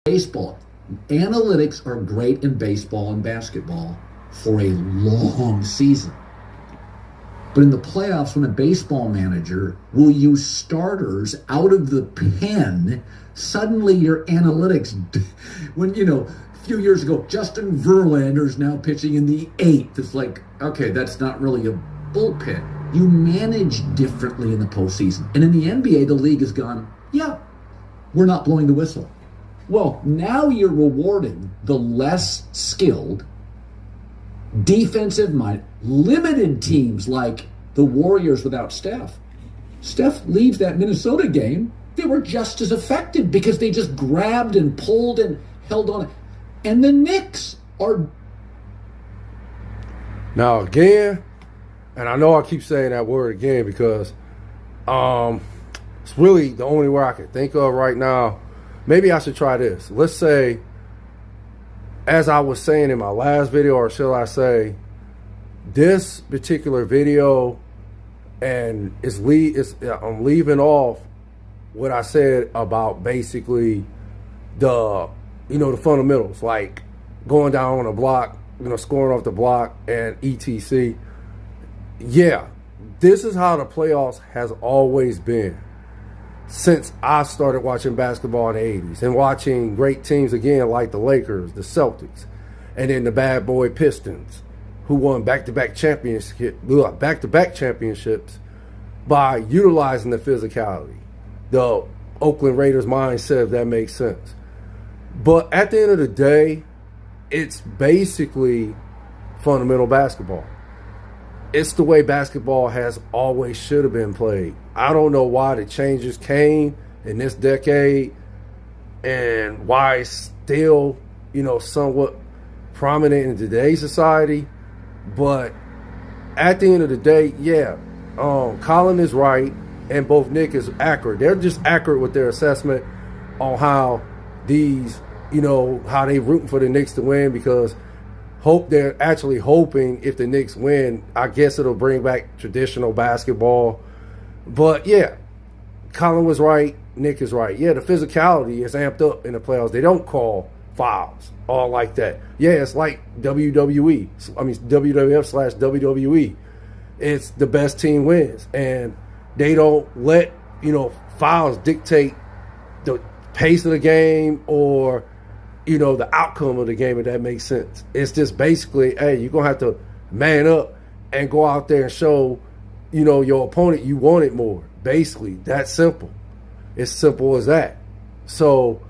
baseball. Analytics are great in baseball and basketball for a long season. But in the playoffs, when a baseball manager will use starters out of the pen, suddenly your analytics, when, a few years ago, Justin Verlander's now pitching in the eighth. It's like, okay, that's not really a bullpen. You manage differently in the postseason. And in the NBA, the league has gone, yeah, we're not blowing the whistle. Well, now you're rewarding the less skilled, defensive mind, limited teams like the Warriors without Steph. Steph leaves that Minnesota game, they were just as effective because they just grabbed and pulled and held on. And the Knicks are... Now, again, and I know I keep saying that word again because it's really the only word I can think of right now. Maybe I should try this. Let's say, as I was saying in my last video, or shall I say, this particular video, and I'm leaving off what I said about basically the fundamentals, like going down on a block, scoring off the block and etc. Yeah, this is how the playoffs has always been since I started watching basketball in the 80s and watching great teams again like the Lakers, the Celtics, and then the bad boy Pistons, who won back-to-back championships by utilizing the physicality, the Oakland Raiders mindset, if that makes sense. But at the end of the day, it's basically fundamental basketball. It's the way basketball has always should have been played. I don't know why the changes came in this decade and why it's still, somewhat prominent in today's society. But at the end of the day, yeah, Colin is right and both Nick is accurate. They're just accurate with their assessment on how these, how they rooting for the Knicks to win, because they're actually hoping if the Knicks win, I guess it'll bring back traditional basketball. But yeah, Colin was right, Nick is right. Yeah, the physicality is amped up in the playoffs. They don't call fouls all like that. Yeah, it's like WWF / WWE. It's the best team wins, and they don't let fouls dictate the pace of the game or the outcome of the game, if that makes sense. It's just basically, hey, you're going to have to man up and go out there and show, your opponent you want it more. Basically, that's simple. It's simple as that. So